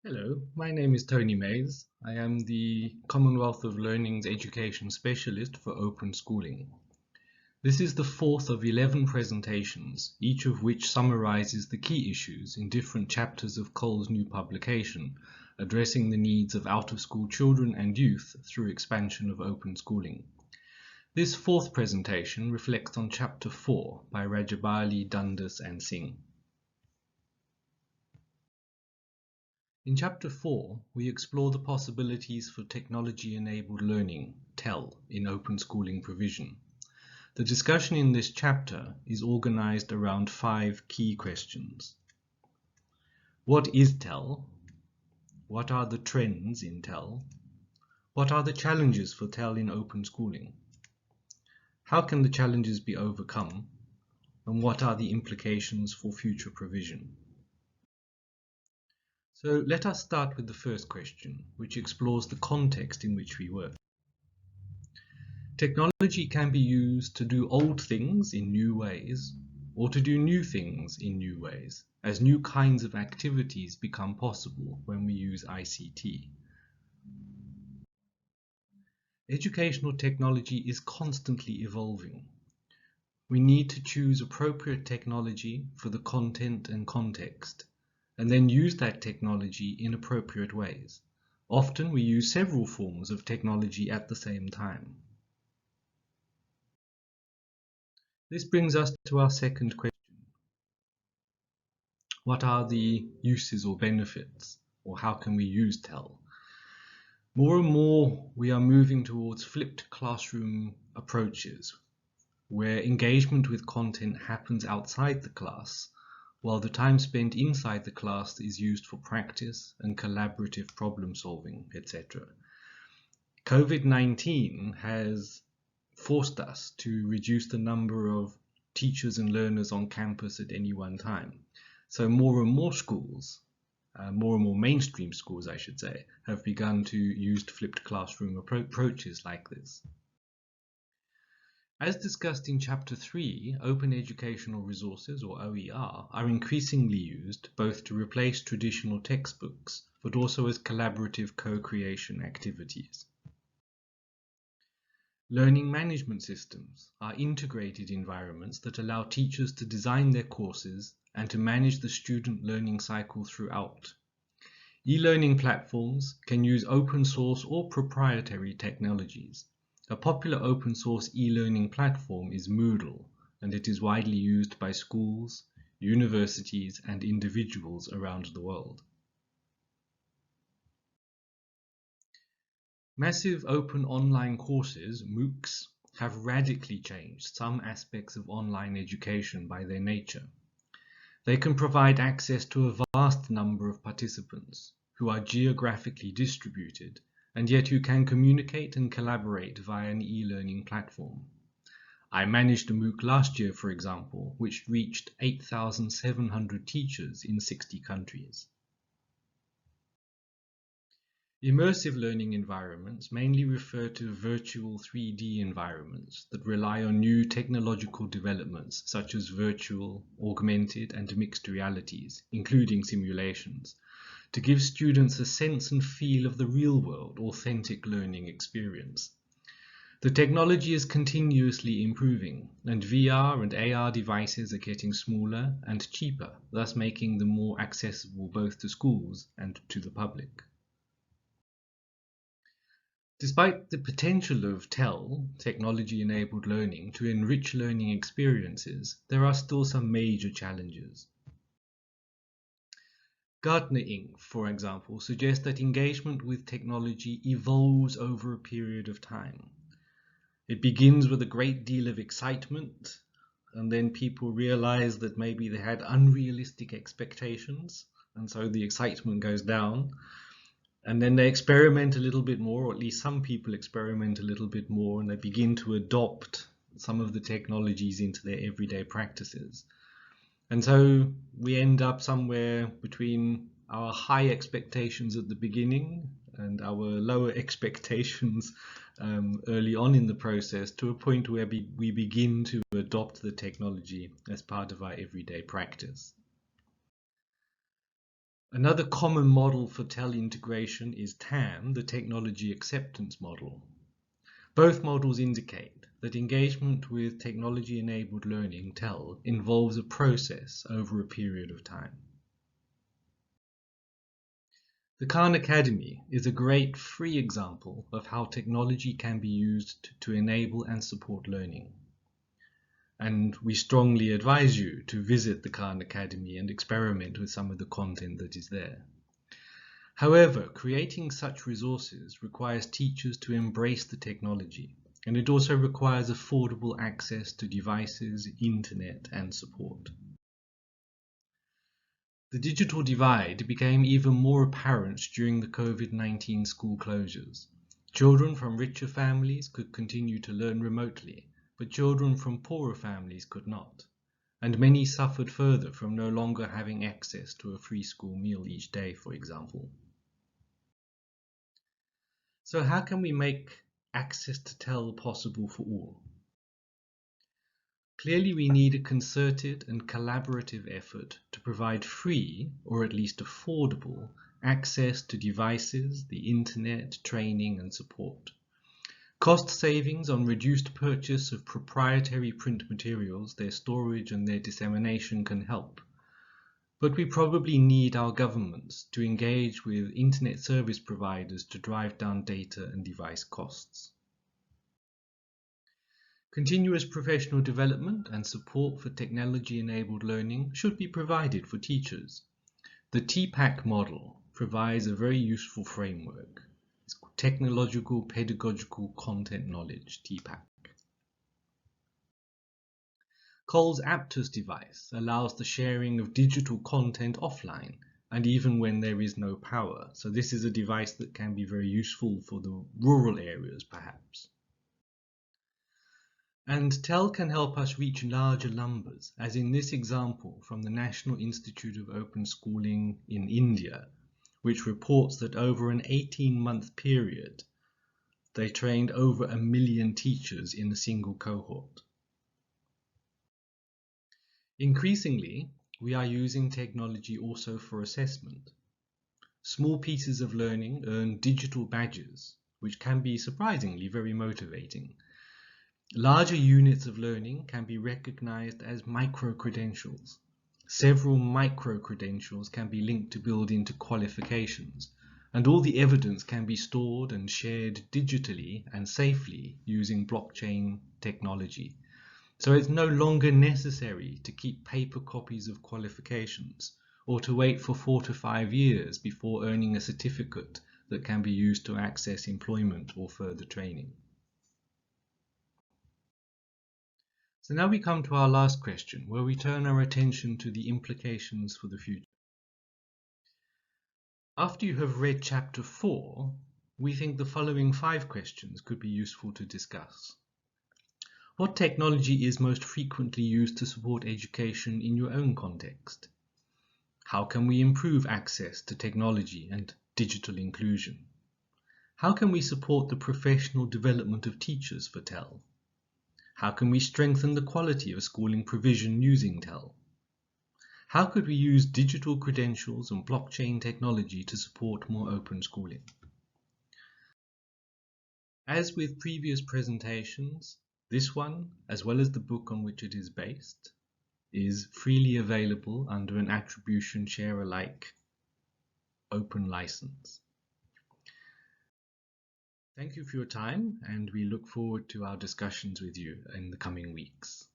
Hello, my name is Tony Mays. I am the Commonwealth of Learning's Education Specialist for Open Schooling. This is the fourth of 11 presentations, each of which summarizes the key issues in different chapters of Cole's new publication, addressing the needs of out-of-school children and youth through expansion of open schooling. This fourth presentation reflects on Chapter 4 by Rajabali, Dundas and Singh. In Chapter 4, we explore the possibilities for technology-enabled learning, TEL, in open schooling provision. The discussion in this chapter is organized around 5 key questions. What is TEL? What are the trends in TEL? What are the challenges for TEL in open schooling? How can the challenges be overcome? And what are the implications for future provision? So let us start with the first question, which explores the context in which we work. Technology can be used to do old things in new ways, or to do new things in new ways, as new kinds of activities become possible when we use ICT. Educational technology is constantly evolving. We need to choose appropriate technology for the content and context, and then use that technology in appropriate ways. Often we use several forms of technology at the same time. This brings us to our second question. What are the uses or benefits, or how can we use TEL? More and more we are moving towards flipped classroom approaches, where engagement with content happens outside the class, while the time spent inside the class is used for practice and collaborative problem solving, etc. COVID-19 has forced us to reduce the number of teachers and learners on campus at any one time. So more and more schools, more and more mainstream schools I should say, have begun to use flipped classroom approaches like this. As discussed in Chapter 3, open educational resources, or OER, are increasingly used both to replace traditional textbooks, but also as collaborative co-creation activities. Learning management systems are integrated environments that allow teachers to design their courses and to manage the student learning cycle throughout. E-learning platforms can use open source or proprietary technologies. A popular open source e-learning platform is Moodle, and it is widely used by schools, universities, and individuals around the world. Massive open online courses, MOOCs, have radically changed some aspects of online education by their nature. They can provide access to a vast number of participants who are geographically distributed and yet who can communicate and collaborate via an e-learning platform. I managed a MOOC last year, for example, which reached 8,700 teachers in 60 countries. Immersive learning environments mainly refer to virtual 3D environments that rely on new technological developments such as virtual, augmented, and mixed realities, including simulations, to give students a sense and feel of the real-world, authentic learning experience. The technology is continuously improving, and VR and AR devices are getting smaller and cheaper, thus making them more accessible both to schools and to the public. Despite the potential of TEL, technology-enabled learning, to enrich learning experiences, there are still some major challenges. Gartner Inc., for example, suggests that engagement with technology evolves over a period of time. It begins with a great deal of excitement, and then people realize that maybe they had unrealistic expectations, and so the excitement goes down. And then they experiment a little bit more, or at least some people experiment a little bit more, and they begin to adopt some of the technologies into their everyday practices. And so we end up somewhere between our high expectations at the beginning and our lower expectations early on in the process, to a point where we begin to adopt the technology as part of our everyday practice. Another common model for TEL integration is TAM, the Technology Acceptance Model. Both models indicate that engagement with technology-enabled learning, TEL, involves a process over a period of time. The Khan Academy is a great free example of how technology can be used to enable and support learning. And we strongly advise you to visit the Khan Academy and experiment with some of the content that is there. However, creating such resources requires teachers to embrace the technology, and it also requires affordable access to devices, internet, and support. The digital divide became even more apparent during the COVID-19 school closures. Children from richer families could continue to learn remotely, but children from poorer families could not, and many suffered further from no longer having access to a free school meal each day, for example. So how can we make access to TEL possible for all? Clearly, we need a concerted and collaborative effort to provide free, or at least affordable, access to devices, the internet, training, and support. Cost savings on reduced purchase of proprietary print materials, their storage and their dissemination can help. But we probably need our governments to engage with internet service providers to drive down data and device costs. Continuous professional development and support for technology-enabled learning should be provided for teachers. The TPACK model provides a very useful framework. It's called Technological Pedagogical Content Knowledge, TPACK. Cole's Aptus device allows the sharing of digital content offline and even when there is no power. So this is a device that can be very useful for the rural areas, perhaps. And TEL can help us reach larger numbers, as in this example from the National Institute of Open Schooling in India, which reports that over an 18-month period, they trained over 1 million teachers in a single cohort. Increasingly, we are using technology also for assessment. Small pieces of learning earn digital badges, which can be surprisingly very motivating. Larger units of learning can be recognized as micro-credentials. Several micro-credentials can be linked to build into qualifications, and all the evidence can be stored and shared digitally and safely using blockchain technology. So it's no longer necessary to keep paper copies of qualifications or to wait for 4 to 5 years before earning a certificate that can be used to access employment or further training. So now we come to our last question, where we turn our attention to the implications for the future. After you have read chapter 4, we think the following 5 questions could be useful to discuss. What technology is most frequently used to support education in your own context? How can we improve access to technology and digital inclusion? How can we support the professional development of teachers for TEL? How can we strengthen the quality of schooling provision using TEL? How could we use digital credentials and blockchain technology to support more open schooling? As with previous presentations, this one, as well as the book on which it is based, is freely available under an attribution share alike open license. Thank you for your time, and we look forward to our discussions with you in the coming weeks.